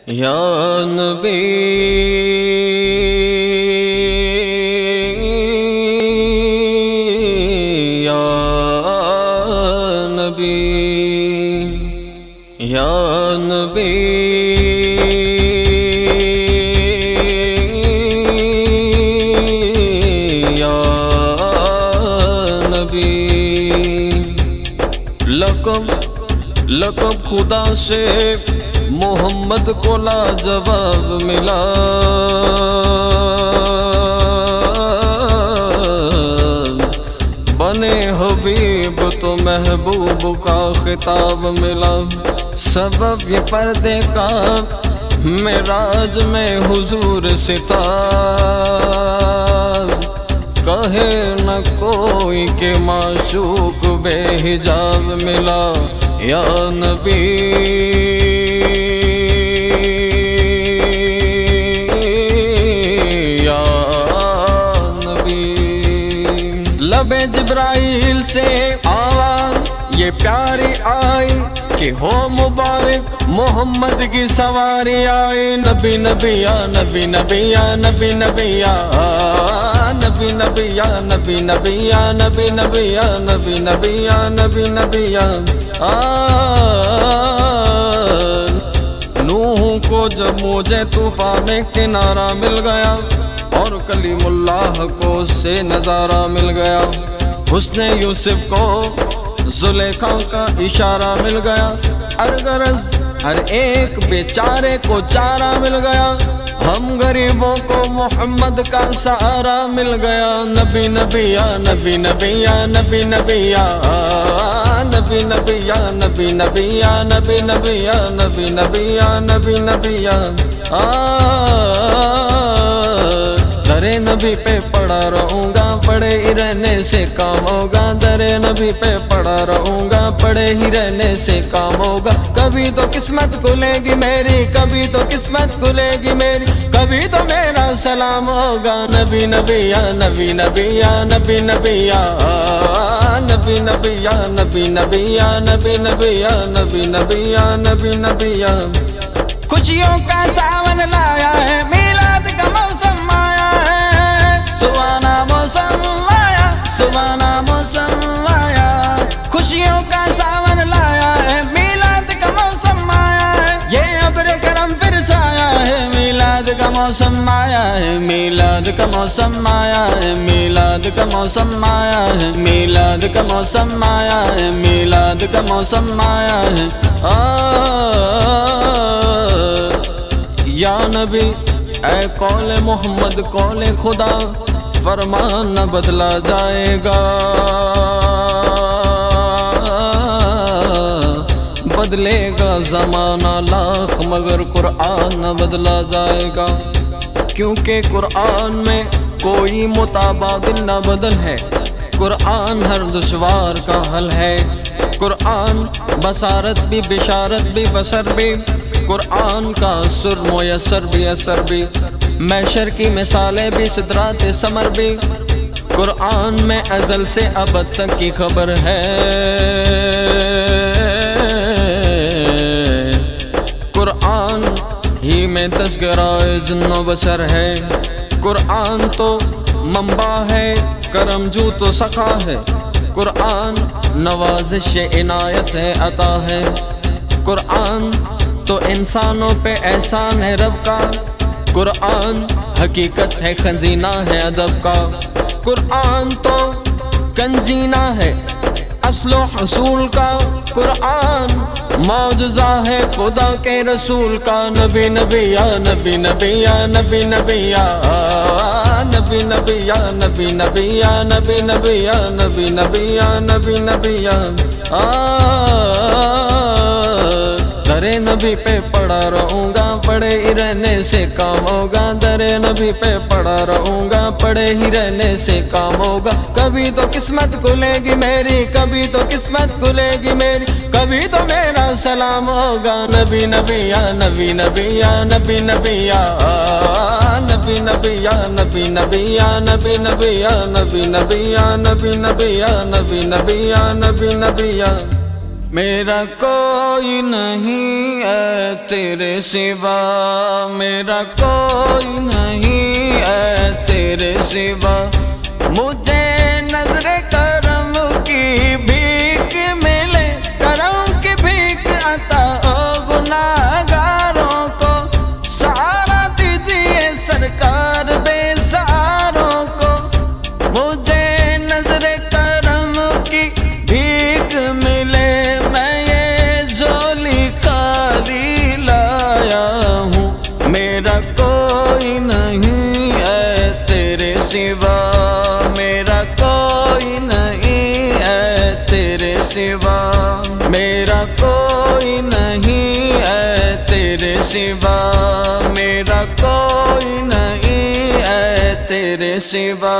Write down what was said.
یا نبی یا نبی یا نبی یا نبی لقب خدا سے محمد کو لاجواب ملا، بنے حبیب تو محبوب کا خطاب ملا۔ سبب یہ پردے کا معراج میں حضور سے تھا، کہے نہ کوئی کہ معشوق بے حجاب ملا۔ یا نبی یا نبی، لب جبرائیل سے آواز یہ پیاری آئی کہ ہو مبارک محمد کی سواری آئی۔ نبی نبی یا نبی نبی یا نبی نبی یا نبی نبی یا نبی نبی یا نبی نبی یا نبی نبی یا نبی نبی یا نوح کو جب موجے طوفان میں کنارہ مل گیا، اور کلیم اللہ کو اس سے نظارہ مل گیا، حسن یوسف کو زلیخا کا اشارہ مل گیا، غرض ہر ایک بیچارے کو چارہ مل گیا، ہم غریبوں کو محمد کا سہارا مل گیا۔ نبی نبی یا نبی نبی یا نبی نبی یا نبی نبی یا نبی نبی یا نبی نبی یا نبی نبی یا نبی نبی یا درے نبی پہ پڑا رہوں گا، پڑے ہی رہنے سے کام ہوگا، درے نبی پہ پڑا رہوں گا، پڑے ہی رہنے سے کام ہوگا۔ کبھی تو قسمت کھلے گی میری، کبھی تو قسمت کھلے گی میری، کبھی تو میرا سلام ہوگا۔ نبی نبی یا نبی نبی یا نبی نبی یا نبی نبی یا نبی نبی یا نبی نبی یا نبی نبی یا نبی نبی یا خوشیوں کا ساون لایا ہے، میلاد کا موسم آیا ہے، سہانا موسم آیا، سہانا موسم آیا، خوشیوں کا ساون لایا ہے، میلاد کا موسم آیا ہے، یہ ابر کرم پھر چھایا ہے، میلاد کا موسم آیا ہے، میلاد کا موسم آیا ہے، میلاد کا موسم آیا ہے، میلاد کا موسم آیا ہے، میلاد کا موسم آیا ہے۔ یا نبی اے قول محمد قول خدا، فرمان نہ بدلا جائے گا، بدلے گا زمانہ لاکھ مگر قرآن نہ بدلا جائے گا، کیونکہ قرآن میں کوئی متبادل نہ بدل ہے، قرآن ہر دشوار کا حل ہے، قرآن بصارت بھی بشارت بھی بصر بھی، قرآن کا سر میسر بھی اثر بھی، محشر کی مثالیں بھی سدرات ثمر بھی، قرآن میں ازل سے ابد تک کی خبر ہے، قرآن ہی میں تذکرہ جن و بشر ہے، قرآن تو منبع ہے کرم جو تو سخا ہے، قرآن نوازش عنایت ہے عطا ہے، قرآن تو انسانوں پہ احسان ہے رب کا، قرآن حقیقت ہے خزینہ ہے ادب کا، قرآن تو کنجینہ ہے اصل و حصول کا، قرآن معجزہ ہے خدا کے رسول کا۔ نبی نبی یا نبی نبی یا نبی نبی یا نبی نبی یا نبی نبی یا نبی نبی یا نبی نبی یا نبی نبی یا درے نبی پہ پڑا رہوں گا، پڑے ہی رہنے سے کام ہوگا، درے نبی پہ پڑا رہوں گا، پڑے ہی رہنے سے کام ہوگا۔ کبھی تو قسمت کھلے گی میری، کبھی تو قسمت کھلے گی میری، کبھی تو میرا سلام ہوگا۔ نبی نبی یا نبی نبی یا نبی نبی یا نبی نبی یا نبی نبی یا نبی نبی یا نبی نبی یا نبی نبی یا نبی نبی یا نبی نبی یا میرا کوئی نہیں ہے تیرے سوا، میرا کوئی نہیں ہے تیرے سوا، مجھے نظر کرم کی بھیک ملے، کرم کی بھیک عطا ہو گناہگاروں کو، سہارا دیجیے سرکار بے سہاروں کو، مجھے نظر کرم کی بھیک ملے، میں یہ جھولی خالی لایا ہوں، میرا کوئی نہیں ہے تیرے سوا، میرا کوئی نہیں ہے تیرے سوا، میرا کوئی نہیں ہے تیرے سوا، میرا کوئی نہیں ہے تیرے سوا۔